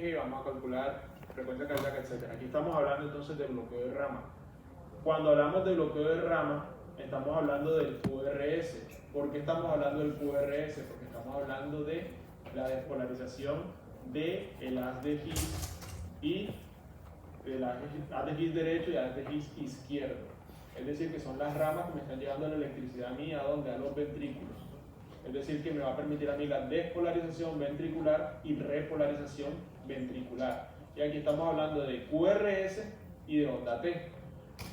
eje, vamos a calcular frecuencia cardíaca, etc. Aquí estamos hablando entonces de bloqueo de rama. Cuando hablamos de bloqueo de rama, estamos hablando del QRS. ¿Por qué estamos hablando del QRS? Porque estamos hablando de la despolarización del haz de His y del haz de His derecho y haz de His izquierdo. Es decir, que son las ramas que me están llevando la electricidad a mí, a los ventrículos. Es decir, que me va a permitir a mí la despolarización ventricular y repolarización ventricular. Y aquí estamos hablando de QRS y de onda T.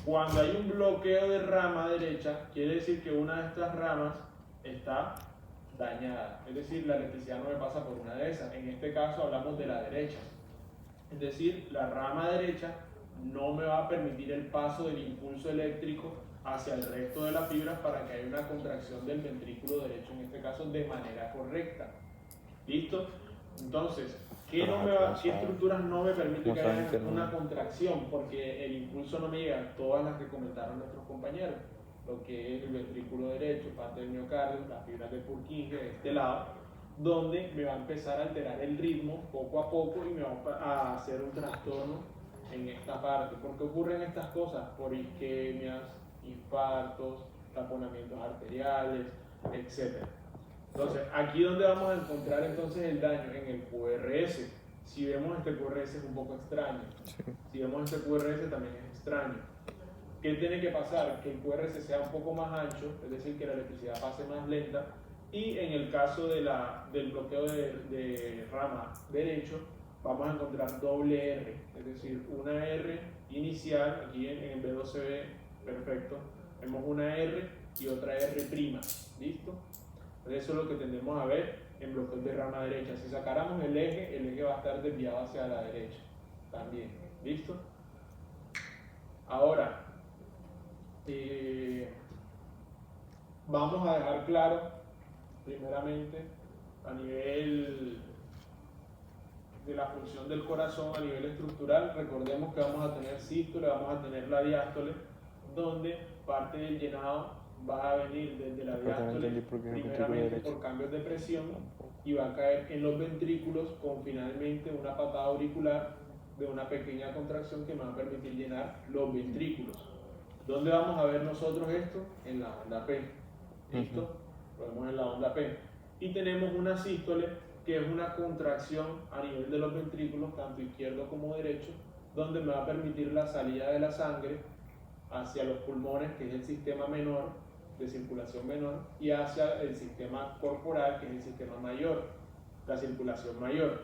Cuando hay un bloqueo de rama derecha, quiere decir que una de estas ramas está dañada. Es decir, la electricidad no me pasa por una de esas. En este caso hablamos de la derecha. Es decir, la rama derecha no me va a permitir el paso del impulso eléctrico hacia el resto de las fibras para que haya una contracción del ventrículo derecho, en este caso de manera correcta. ¿Listo? Entonces, ¿qué estructuras no me permiten que haya una contracción? Porque el impulso no me llega, todas las que comentaron nuestros compañeros, lo que es el ventrículo derecho, parte del miocardio, las fibras de Purkinje de este lado, donde me va a empezar a alterar el ritmo poco a poco y me va a hacer un trastorno en esta parte. ¿Por qué ocurren estas cosas? Por isquemias, infartos, taponamientos arteriales, etc. Entonces, aquí donde vamos a encontrar entonces el daño, en el QRS. Si vemos este QRS es un poco extraño. Si vemos este QRS también es extraño. ¿Qué tiene que pasar? Que el QRS sea un poco más ancho, es decir, que la electricidad pase más lenta. Y en el caso del bloqueo de rama derecho, vamos a encontrar doble R, es decir, una R inicial, aquí en el B2 se ve perfecto, vemos una R y otra R', ¿listo? Entonces eso es lo que tendemos a ver en bloqueos de rama derecha. Si sacáramos el eje va a estar desviado hacia la derecha también, ¿listo? Ahora, vamos a dejar claro, primeramente, a nivel de la función del corazón, a nivel estructural. Recordemos que vamos a tener sístole, vamos a tener la diástole, donde parte del llenado va a venir desde la diástole, primeramente por cambios de presión, y va a caer en los ventrículos con finalmente una patada auricular de una pequeña contracción que me va a permitir llenar los ventrículos. ¿Dónde vamos a ver nosotros esto? En la onda P. ¿Listo? Lo vemos en la onda P. Y tenemos una sístole, que es una contracción a nivel de los ventrículos, tanto izquierdo como derecho, donde me va a permitir la salida de la sangre hacia los pulmones, que es el sistema menor, de circulación menor, y hacia el sistema corporal, que es el sistema mayor, la circulación mayor.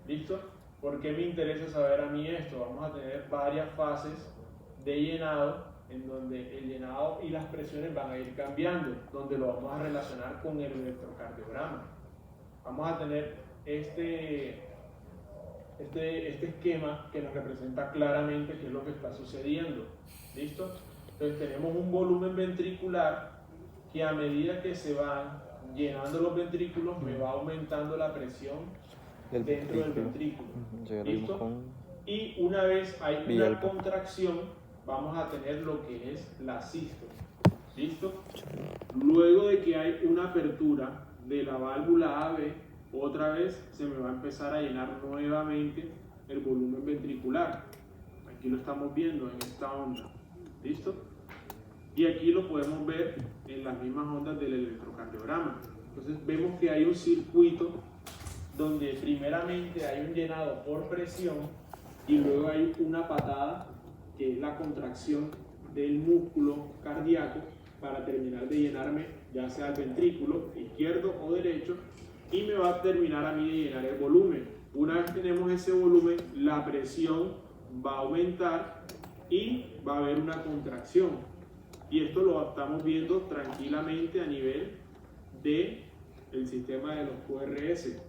¿Listo? ¿Por qué me interesa saber a mí esto? Vamos a tener varias fases de llenado, en donde el llenado y las presiones van a ir cambiando, donde lo vamos a relacionar con el electrocardiograma. Vamos a tener este esquema que nos representa claramente qué es lo que está sucediendo. ¿Listo? Entonces tenemos un volumen ventricular que a medida que se van llenando los ventrículos me va aumentando la presión dentro del ventrículo. ¿Listo? Y una vez hay una contracción, vamos a tener lo que es la sístole. ¿Listo? Luego de que hay una apertura de la válvula AB, otra vez se me va a empezar a llenar nuevamente el volumen ventricular. Aquí lo estamos viendo en esta onda. ¿Listo? Y aquí lo podemos ver en las mismas ondas del electrocardiograma. Entonces vemos que hay un circuito donde primeramente hay un llenado por presión y luego hay una patada, que es la contracción del músculo cardíaco, para terminar de llenarme ya sea el ventrículo izquierdo o derecho, y me va a terminar a mí de llenar el volumen. Una vez tenemos ese volumen, la presión va a aumentar y va a haber una contracción. Y esto lo estamos viendo tranquilamente a nivel del sistema de los QRS.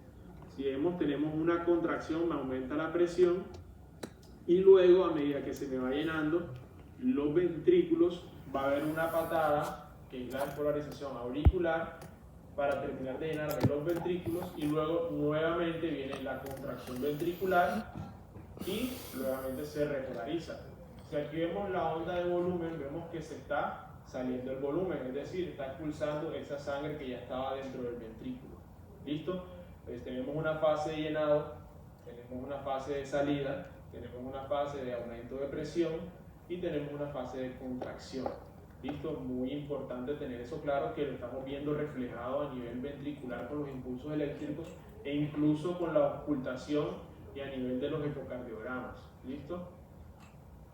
Si vemos, tenemos una contracción, me aumenta la presión, y luego, a medida que se me va llenando los ventrículos, va a haber una patada, que es la despolarización auricular, para terminar de llenarme los ventrículos, y luego nuevamente viene la contracción ventricular y nuevamente se repolariza. Si aquí vemos la onda de volumen, vemos que se está saliendo el volumen, es decir, está expulsando esa sangre que ya estaba dentro del ventrículo. ¿Listo? Pues tenemos una fase de llenado Tenemos una fase de salida, tenemos una fase de aumento de presión y tenemos una fase de contracción. ¿Listo? Muy importante tener eso claro, que lo estamos viendo reflejado a nivel ventricular con los impulsos eléctricos e incluso con la auscultación y a nivel de los ecocardiogramas. ¿Listo?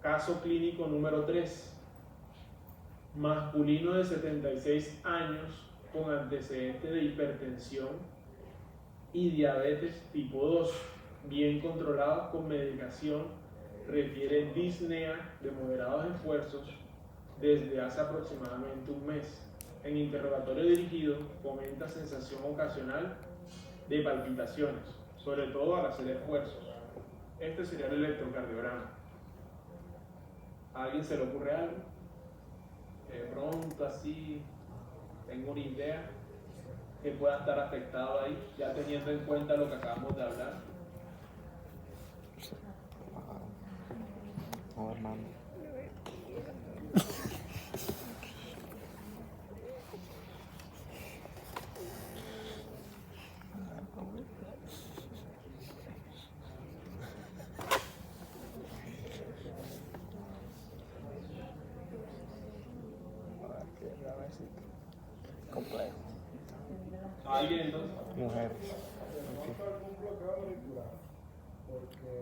Caso clínico número 3. Masculino de 76 años con antecedentes de hipertensión y diabetes tipo 2, bien controlados con medicación, requiere disnea de moderados esfuerzos desde hace aproximadamente un mes. En interrogatorio dirigido comenta sensación ocasional de palpitaciones, sobre todo al hacer esfuerzos. Este sería el electrocardiograma. ¿A alguien se le ocurre algo? De pronto así, tengo una idea que pueda estar afectado ahí, ya teniendo en cuenta lo que acabamos de hablar. No, hermano. Complejo. ¿Alguien entonces? Mujeres. ¿Conozco algún bloqueo auricular? Porque,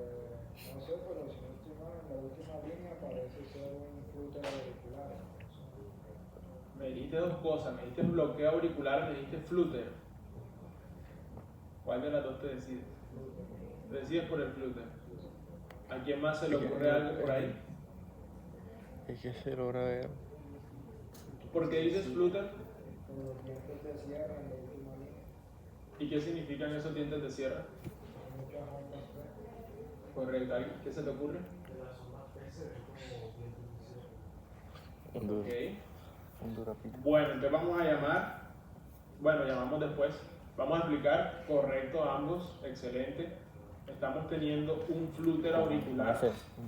no sé, pero si no estoy mal, en la última línea parece ser un flúter auricular. Me dijiste dos cosas, me dijiste bloqueo auricular, me dijiste flúter. ¿Cuál de las dos te decides? Te decides por el flúter. ¿A quién más se le ocurre algo por ahí? Es que se logra ver. ¿Por qué dices flúter? Por los dientes de cierre en la última línea. ¿Y qué significan esos dientes de sierra? Hay muchas ondas P. Correcto, ¿qué se te ocurre? Un duro. Ok. Un durapito. Bueno, entonces vamos a llamar, llamamos después. Vamos a explicar, correcto ambos, excelente. Estamos teniendo un flúter auricular.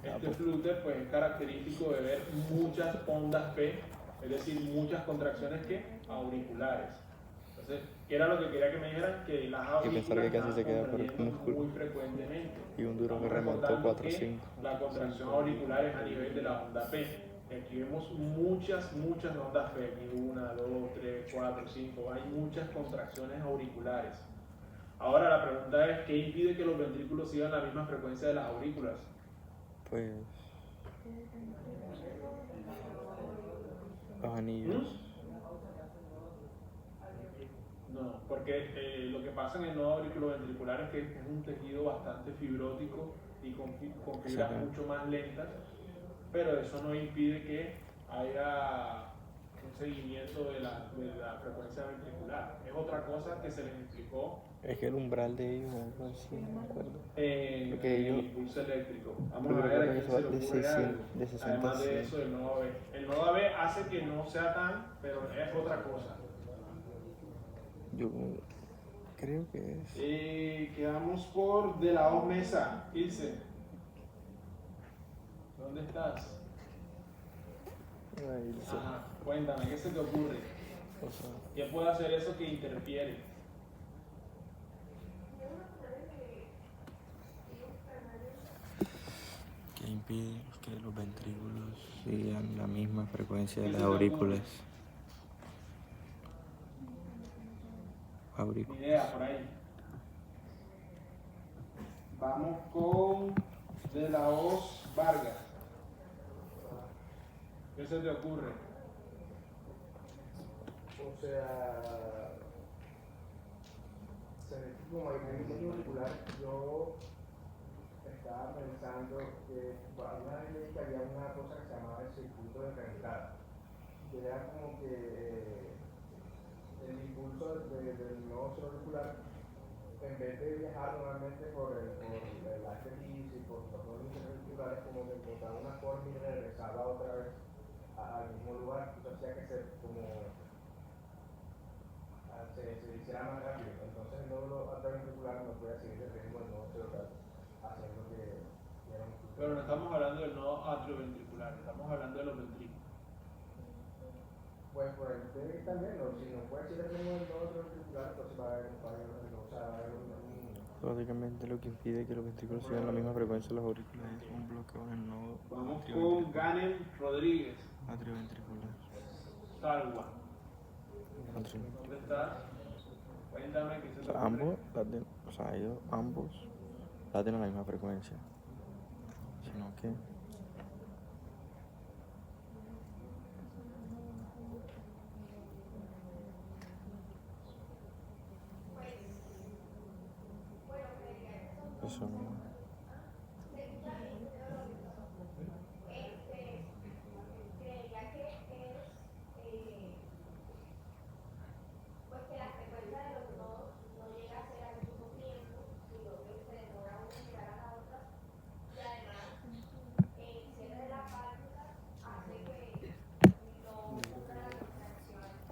Este flúter pues es característico de ver muchas ondas P, es decir, muchas contracciones que auriculares. Entonces, ¿qué era lo que quería que me dijeran? Que las pensar auriculares que casi se queda por el contrayendo músculo. muy frecuentemente. Y un duro que Estamos remontó recordando 4 que 5. la contracción auricular es a nivel de la onda P. Aquí vemos muchas ondas P, 1, 2, 3, 4, 5, hay muchas contracciones auriculares. Ahora la pregunta es, ¿qué impide que los ventrículos sigan la misma frecuencia de las aurículas? Pues los anillos. No, porque lo que pasa en el nodo auriculoventricular es que es un tejido bastante fibrótico y con fibras mucho más lentas, pero eso no impide que haya un seguimiento de la frecuencia ventricular. Es otra cosa que se les explicó Es que el umbral de ellos es algo así, no me acuerdo. en Porque el ellos- impulso eléctrico. Vamos porque a ver recuerdo a que quién eso se va le de ocurre 600, algo. de 60 Además de a eso, el nodo AB. El nodo AB hace que no sea tan, pero es otra cosa. Yo creo que es. Quedamos por de la O mesa. Ilse, ¿dónde estás? Ay, sí. Ajá, cuéntame, ¿qué se te ocurre? O sea, ¿Quién puede hacer eso que interfiere? que impide que los ventrículos sigan la misma frecuencia de ¿Qué las se te aurículas. Ni idea, por ahí. Vamos con de la Hoz Vargas. ¿Qué se te ocurre? O sea, como hay movimiento auricular, yo estaba pensando que alguna vez leí que había una cosa que se llamaba el circuito de Rencat, que era como que el impulso del nodo auricular, en vez de viajar normalmente por el arteritis y por los nodos auriculares, como que encontraba una forma y regresaba otra vez al mismo lugar, eso hacía que se hiciera más rápido. Entonces el nodo atrioventricular no puede seguir el ritmo del nodo cerebral, haciendo que era un flujo. Pero no estamos hablando del nodo atrioventricular, estamos hablando de los ventrículos. Pues por el también, si no puede seguir el ritmo del nodo atrioventricular, entonces va a haber un Básicamente lo que impide que los ventrículos sigan la misma frecuencia de los aurículas es un bloqueo en el nodo Vamos con Ganem Rodríguez. atrioventricular. Salwa. Atrio- ¿Dónde estás? Cuéntame qué se te Ambos laten, o sea, ellos ambos laten a la misma frecuencia, sino que eso no.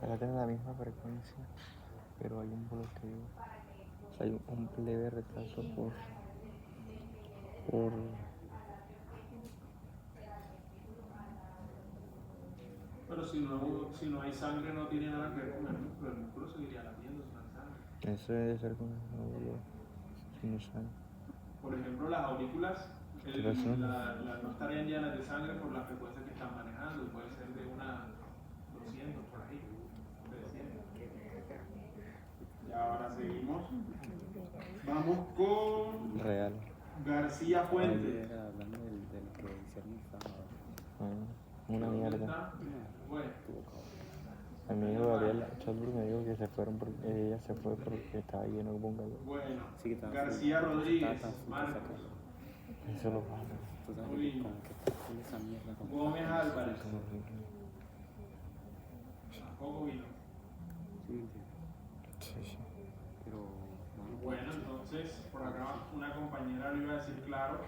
Laten a la misma frecuencia, pero hay un bloqueo, o sea, hay un leve retraso por Pero si no hay sangre, no tiene nada que ver con el músculo seguiría latiendo si no hay sangre. eso debe ser con el nódulo sinusal. Por ejemplo, las aurículas ¿Qué pasó? no estarían llenas de sangre por la frecuencia que están manejando, puede ser de una 200 por ahí, 300. Y ahora seguimos. Vamos con Real. García Fuentes. Era hablando del que hicieron el sábado. Una ¿Dónde mierda. está? Bueno, Mi amigo Gabriel Chalbur me dijo que se fueron porque ella se fue porque estaba lleno de bungalow. bueno. Sí, que estaba García Rodríguez, estaba tan Marcos, sacarlo. Eso lo vale. Tú sabes Uy. que como que está con esa mierda. como que Gómez está- Álvarez, Eso es horrible. tampoco vino. Sí, me entiendes. Sí, sí. Pero, mano, Bueno, entonces, por acá una compañera lo iba a decir claro.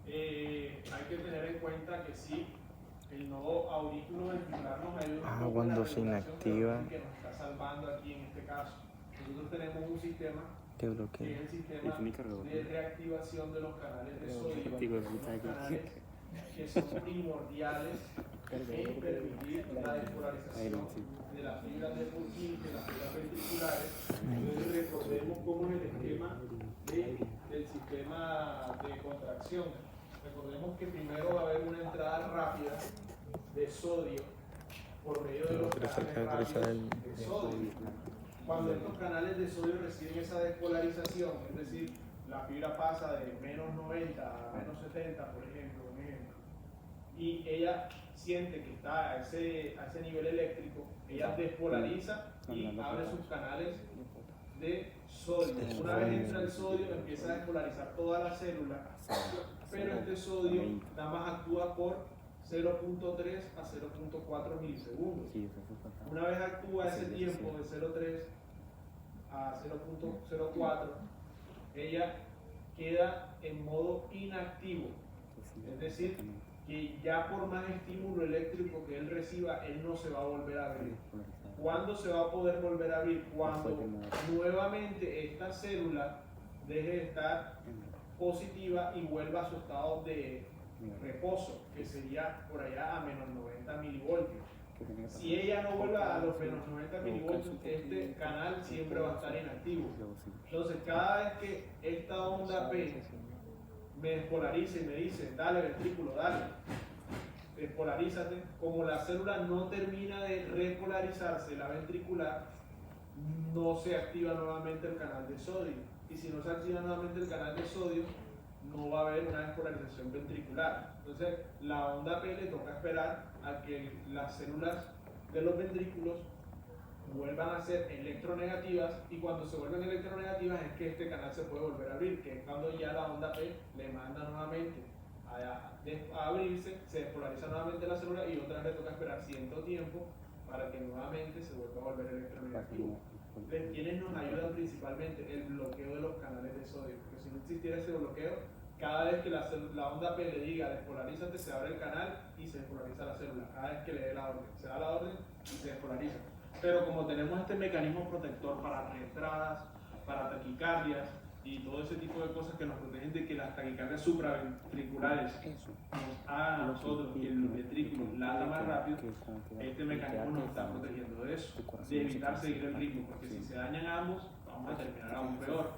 Hay que tener en cuenta que sí, el nodo auriculoventricular nos ayuda un poco en Cuando la se regulación, pero inactiva. no es el que nos está salvando aquí en este caso. Nosotros tenemos un sistema Te que es bloquea. el sistema de reactivación de los canales de sodio, Digo, unos puta, que- canales que son primordiales en permitir la despolarización de las fibras de Purkinje, de las fibras ventriculares. Entonces recordemos cómo es el esquema del sistema de contracción. Recordemos que primero va a haber una entrada rápida de sodio por medio de los canales rápidos de sodio. Cuando estos canales de sodio reciben esa despolarización, es decir, la fibra pasa de menos 90 a menos 70, por ejemplo, un ejemplo, y ella siente que está a ese nivel eléctrico, ella despolariza y abre sus canales de sodio. Una vez entra el sodio, empieza a despolarizar toda la célula, pero este sodio nada más actúa por 0.3 a 0.4 milisegundos. Sí, eso fue fatal. Una vez actúa ese tiempo de 0.3 a 0.04, ella queda en modo inactivo. Es decir, que ya por más estímulo eléctrico que él reciba, él no se va a volver a abrir. ¿Cuándo se va a poder volver a abrir? Cuando nuevamente esta célula deje de estar positiva y vuelva a su estado de reposo, que sería por allá a menos 90 milivoltios. Si ella no vuelve a los menos 90 milivoltios, este canal siempre va a estar inactivo. Entonces, cada vez que esta onda P me despolariza y me dice, dale ventrículo, dale, despolarízate, como la célula no termina de repolarizarse, la ventricular, no se activa nuevamente el canal de sodio. Y si no se activa nuevamente el canal de sodio, no va a haber una despolarización ventricular. Entonces, la onda P le toca esperar a que las células de los ventrículos vuelvan a ser electronegativas, y cuando se vuelven electronegativas es que este canal se puede volver a abrir, que es cuando ya la onda P le manda nuevamente a abrirse, se despolariza nuevamente la célula y otra vez le toca esperar cierto tiempo para que nuevamente se vuelva a volver electronegativo. Entonces, ¿quiénes nos ayudan principalmente? El bloqueo de los canales de sodio, porque si no existiera ese bloqueo, cada vez que la onda P le diga despolarízate, se abre el canal y se despolariza la célula. Cada vez que le dé la orden, se da la orden y se despolariza. Pero como tenemos este mecanismo protector para reentradas, para taquicardias y todo ese tipo de cosas que nos protegen de que las taquicardias supraventriculares nos hagan a nosotros que el ventrículo lata más rápido, este mecanismo nos está protegiendo de eso, de evitar seguir el ritmo, porque si se dañan ambos, vamos a terminar aún peor.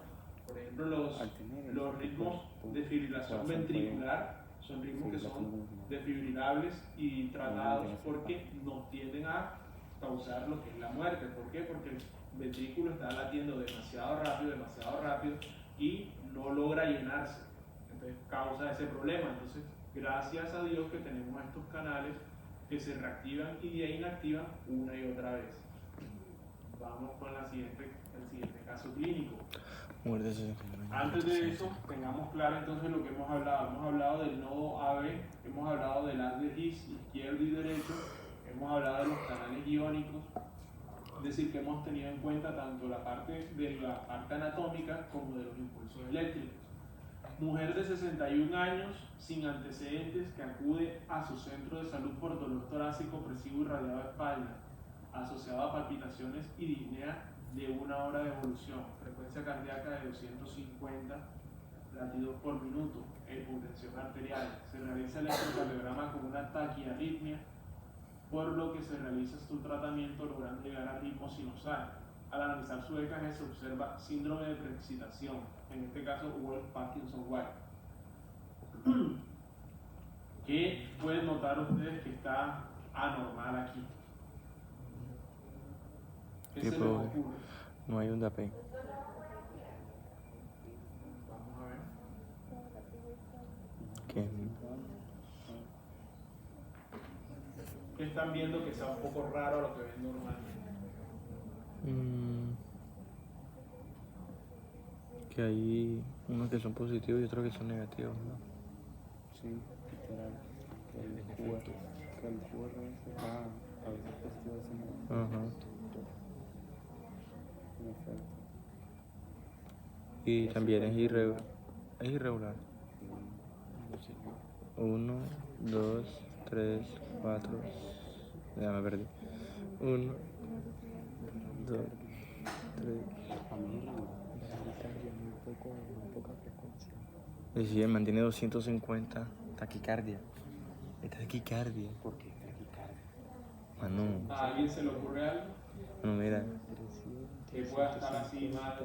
Por ejemplo, Al tener los ritmos de fibrilación corazón ventricular son ritmos que son desfibrilables y tratados porque nos tienden a causar lo que es la muerte. ¿Por qué? Porque el ventrículo está latiendo demasiado rápido y no logra llenarse. Entonces causa ese problema. Entonces, gracias a Dios que tenemos estos canales que se reactivan y de ahí inactivan una y otra vez. Vamos con el siguiente caso clínico. Muerte de 69. Antes de eso, tengamos claro entonces lo que hemos hablado. Hemos hablado del nodo AB, hemos hablado del haz de His izquierdo y derecho, hemos hablado de los canales iónicos, es decir, que hemos tenido en cuenta tanto la parte anatómica como de los impulsos eléctricos. Mujer de 61 años sin antecedentes que acude a su centro de salud por dolor torácico opresivo irradiado de espalda, asociado a palpitaciones y disnea de 1 hora de evolución, frecuencia cardíaca de 250 latidos por minuto, hipotensión arterial. Se realiza el electrocardiograma con una taquiarritmia, por lo que se realiza su tratamiento logrando llegar al ritmo sinusal. Al analizar su EKG se observa síndrome de preexcitación, en este caso Wolff-Parkinson-White. ¿Qué pueden notar ustedes que está anormal aquí? ¿Qué se les ocurre? No hay onda P. Vamos a ver. ¿Qué? ¿Qué están viendo que sea un poco raro a lo que ven normalmente? Que hay unos que son positivos y otros que son negativos, ¿no? Sí, literal. Que el QRS va a veces positivo, a veces negativo. Ajá. En efecto. Y también es irregular. Es irregular. No sé yo. 1, 2, 3, 4. Ya me perdí. 1, 2, 3. A mí es regular. Taquicardia, muy poca frecuencia. Y si él mantiene 250, taquicardia. Es taquicardia. ¿Por qué taquicardia? Mano, ¿A alguien se le ocurre algo? mano, mira. Que pueda estar así mal.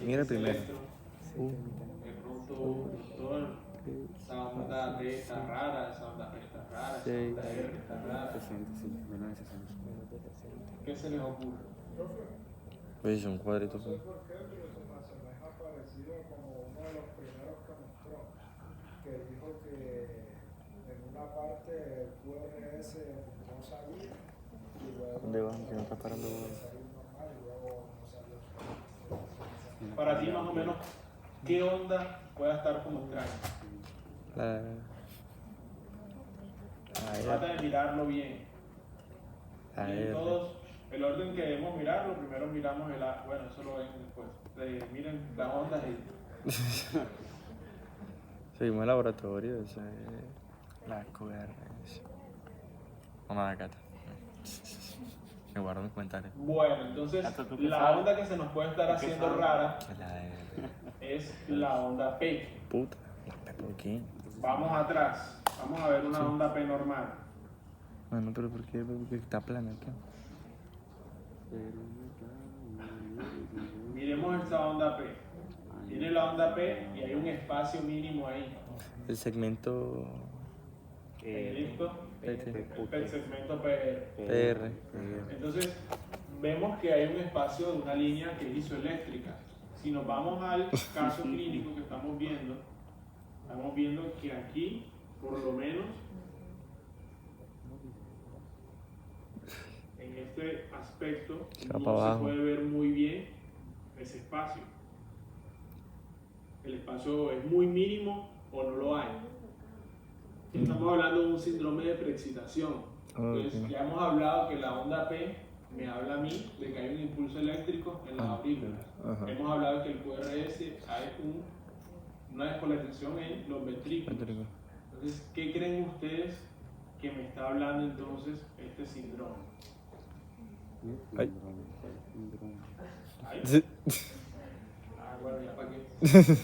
Mira el primero. De pronto, doctor, esa onda B está rara, esa onda G está rara, esa onda R está rara. 60, sí, menos de 60. ¿Qué se les ocurre? Pues son cuadritos. No sé por qué, pero se me asemeja parecido como uno de los primeros que mostró, que dijo que en una parte el QRS no salía y luego ¿Dónde vas? Que no estás parando. salió normal y luego no salió. Para ti, más o menos, ¿qué onda pueda estar como extraña? La. Trata de mirarlo bien. La Y R. todos, el orden que debemos mirarlo, primero miramos el A, bueno, eso lo ven después. Miren las ondas y Seguimos el laboratorio, esa es la QRS. Vamos a acá. Me guardo mis comentarios. bueno, entonces Hasta tú que la sabes. onda que se nos puede estar Tú que haciendo sabes. rara La R. es la onda P. Puta. ¿Por qué? Vamos atrás, vamos a ver una onda P normal. Mano, pero ¿por qué? Porque está plana acá. Miremos esta onda P. Tiene la onda P y hay un espacio mínimo ahí. El segmento ¿Listo? PT. El segmento PR. PR. Entonces, vemos que hay un espacio de una línea que es isoeléctrica. Si nos vamos al caso clínico que estamos viendo que aquí, por lo menos, en este aspecto, Se va no para se abajo. puede ver muy bien ese espacio. El espacio es muy mínimo o no lo hay. Estamos hablando de un síndrome de preexcitación. Entonces, Ok. ya hemos hablado que la onda P me habla a mí de que hay un impulso eléctrico en las aurículas. Ajá. Hemos hablado que el QRS hay una despolarización en los ventrículos. Ventrículo. Entonces, ¿qué creen ustedes que me está hablando entonces este síndrome? Ay. ¿Ahí? Sí. Ah, bueno, ya para qué.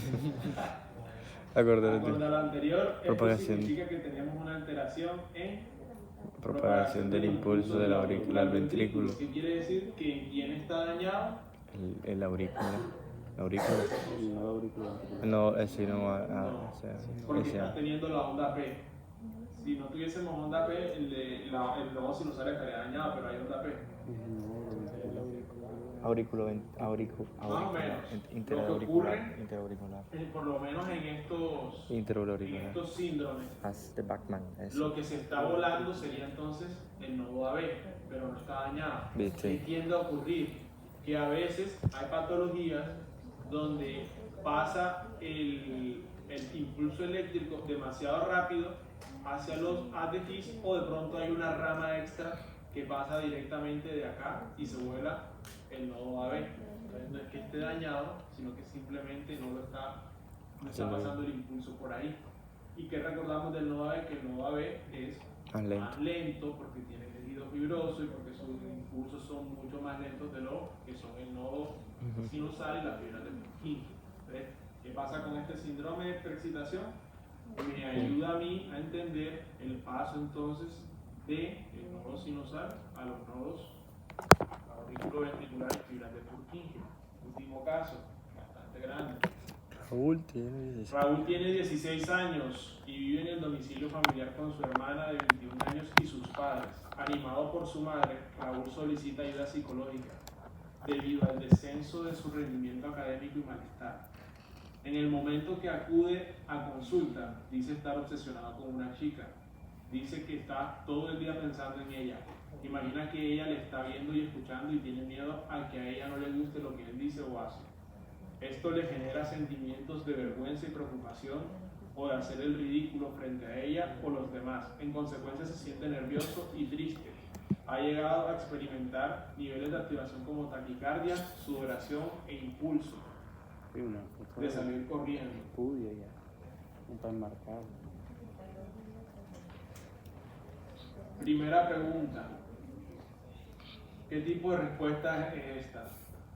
Acordate. Con lo anterior, esto Propagación. significa que tenemos una alteración en Propagación del impulso de la aurícula al ventrículo. ¿Qué quiere decir? Que en quién está dañado, El aurícula. Aurículo. El nodo auricular. No, ese no va No, o sea, porque ese- estás teniendo la onda P. Si no tuviésemos onda P, el nodo sinusal estaría dañado, pero hay onda P. El nodo Auriculo, Más o menos. Lo que interauricular, ocurre, interauricular, por lo menos en interauricular. estos síndromes, Haz de Bachman, eso. lo que se está volando sería entonces el nodo AB, pero no está dañado. Viste. ¿Qué tiende a ocurrir? Que a veces hay patologías donde pasa el impulso eléctrico demasiado rápido hacia los ADX o de pronto hay una rama extra que pasa directamente de acá y se vuela el nodo AB. Entonces no es que esté dañado, sino que simplemente no está pasando el impulso por ahí. ¿Y qué recordamos del nodo AB? Que el nodo AB es Más lento. porque tiene tejido fibroso y porque sus impulsos son mucho más lentos de lo que son el nodo sinusal y las fibras del Purkinje. Entonces, ¿qué pasa con este síndrome de preexcitación? Me ayuda a mí a entender el paso entonces del nodo sinusal a los nodos auriculoventricular y fibras de Purkinje. Último caso, bastante grande. Raúl tiene 16 años y vive en el domicilio familiar con su hermana de 21 años y sus padres. Animado por su madre, Raúl solicita ayuda psicológica debido al descenso de su rendimiento académico y malestar. En el momento que acude a consulta, dice estar obsesionado con una chica. Dice que está todo el día pensando en ella. Imagina que ella le está viendo y escuchando y tiene miedo a que a ella no le guste lo que él dice o hace. Esto le genera sentimientos de vergüenza y preocupación o de hacer el ridículo frente a ella o los demás. En consecuencia se siente nervioso y triste. Ha llegado a experimentar niveles de activación como taquicardia, sudoración e impulso y una foto de salir corriendo. estudio ya. Un pan marcado. Primera pregunta. ¿Qué tipo de respuesta es esta?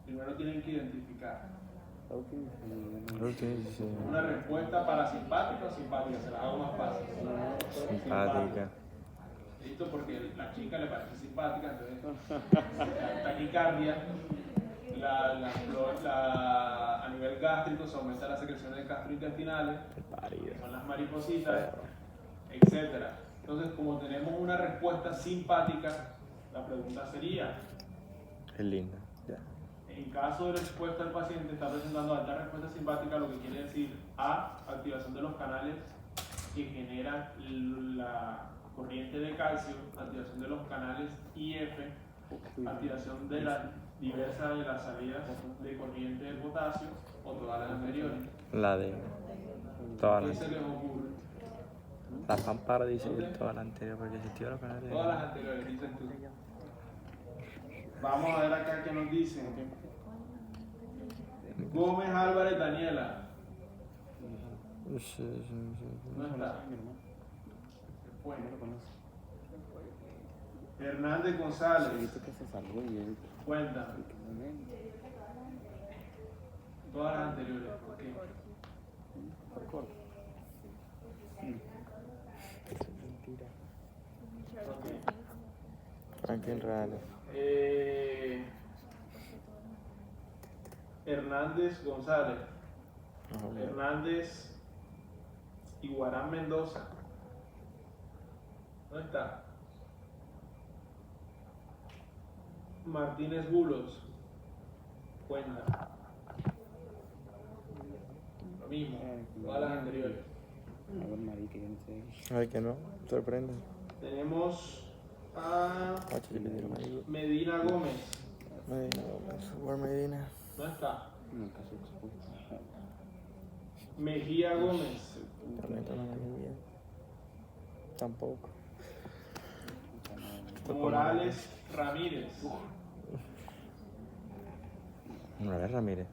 Primero tienen que identificar. Una respuesta parasimpática o simpática, se la hago más fácil. Simpática. Listo, porque la chica le parece simpática, entonces taquicardia, a nivel gástrico se aumenta la secreción de gastrointestinales, que son las maripositas, etc. Entonces, como tenemos una respuesta simpática, la pregunta sería: Es linda. Ya. en caso de respuesta al paciente está presentando alta respuesta simpática, lo que quiere decir A, activación de los canales que generan la corriente de calcio, activación de los canales IF, activación de la diversa de las salidas de corriente de potasio o todas las anteriores. La de todas ¿Qué las. se les ocurre? La pámpara dice que toda la anterior porque existió la canal Todas las anteriores, dices tú. Vamos a ver acá qué nos dicen. Gómez Álvarez Daniela. No está. Se fue. Hernández González. Visto que se salvó y él. Cuenta. Todas las anteriores. ¿Por qué? Por corto. Franklin Reales. Hernández González. Hernández Iguarán Mendoza. ¿Dónde está? Martínez Bulos. Cuenta. Lo mismo. Todas las anteriores. A ver, marica, yo no sé. Ay, que no, sorprende. Tenemos a Medina Medina Gómez. Medina. ¿Dónde está? Nunca se expuso. Mejía Gómez. Tampoco. Morales Ramírez. Morales Ramírez.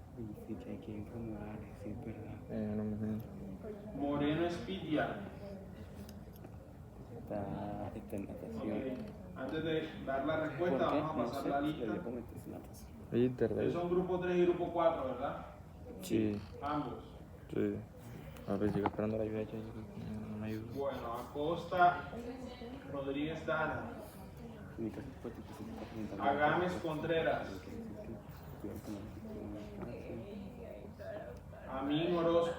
Sí, que hay que incomodar, sí, es verdad. No me Moreno Espitia. Está en natación. Ok. Antes de dar la respuesta, vamos a pasar la lista. Debería meterse en natación. Ustedes son grupo 3 y grupo 4, ¿verdad? Sí. Ambos. Sí. A ver, sigo esperando la ayuda. No me ayuda. Bueno, Acosta Rodríguez Dana. En mi caso fue que se está presentando. Agames Contreras. Amín Orozco,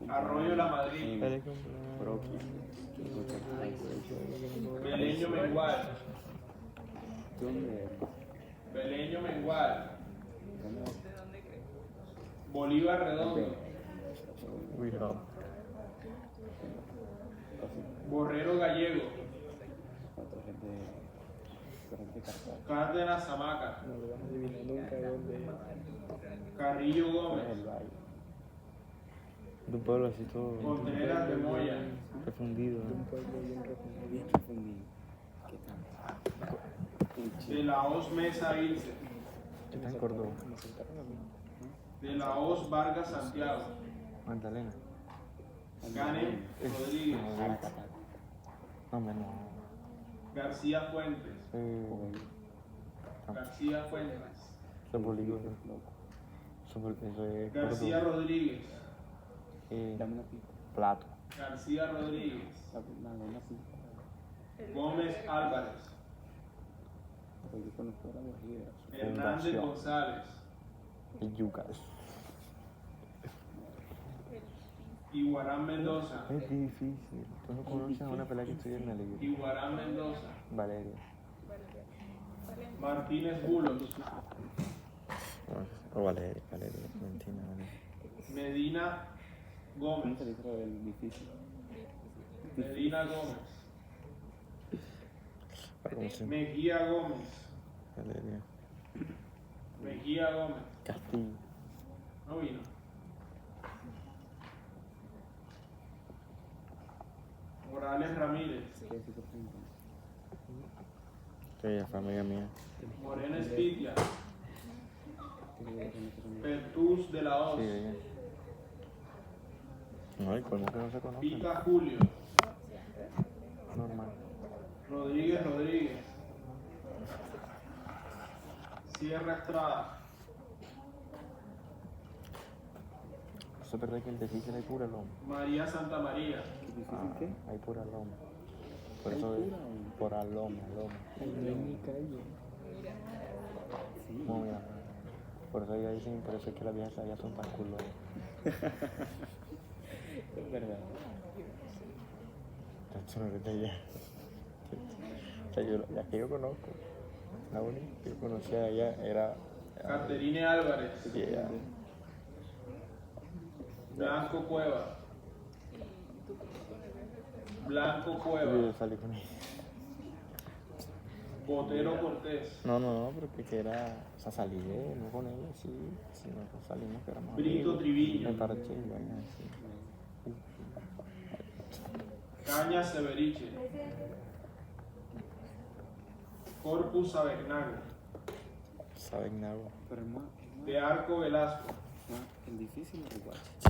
Arroyo La Madrid, Feliz cumpleaños. Proqui. Beleño Mengual, ¿Dónde eres? Beleño Mengual, ¿Dónde eres? Bolívar Redondo, We hope. Borrero Gallego, Otro es de Cartago. Cárdenas Zamaca, No lo vas a adivinar nunca dónde es. Carrillo Es Gómez, el valle. De un pueblo así todo Contreras de Moya, refundido. Un pueblo bien refundido. Bien refundido. ¿Qué tal? de la Hoz Mesa Ilse, ¿Qué está en Córdoba? Me sentaron a mí. de la Hoz Vargas Santiago, Magdalena. Gane Rodríguez, Aracataca. No, menos. García Fuentes, García Fuentes, Eso es Bolívar. Loco. Eso es García Córdoba. Rodríguez, Dame una pista. Plato. García Rodríguez, Dame una pista. Gómez Álvarez, Porque yo conozco a la Guajira. Hernández Fundación. González, Y Yucas. Iguarán Mendoza, Es difícil. Tú no conoces a una pelea que estudia en la liga. Iguarán Mendoza, Valeria. Martínez Bulos, O Valeria, Valentina, Valeria. Medina Gómez, ¿Cómo se dice lo del difícil? Medina Gómez, ¿Cómo se llama? Mejía Gómez, Valeria. Mejía Gómez, Castillo. no vino. Morales Ramírez, ¿Qué decir por ejemplo? Que ella fue amiga mía. Morena Espitia, Tiene que ver con eso. Pertus de la Hoz, Sí, ella. No, y cómo que no se conoce. Pica Julio, Normal. Rodríguez Rodríguez, Sierra Estrada, Eso es verdad que el difícil hay pura loma. María Santa María, ¿Qué difícil qué? Hay pura loma. Por ¿Hay eso es pura o? por loma. Ay, no hay ni calle. Sí. No, mira. Por eso ella dicen, por eso es que las viejas allá son tan culos. Es verdad. Esto no es de ella. O sea, la que yo conozco, la única que yo conocía de ella era. Caterine Álvarez, Y ella. Blanco Cueva, Blanco Yo Cueva, salí con ella. Botero Cortés, No, pero que era. O sea, salí no con ella, sí. Sino que salimos que éramos. Brito amigos. Triviño, Me parché y vaina así. Caña Severiche, Corpus Avernago, Saben nada. Pero es más, de Arco Velasco, el difícil es igual.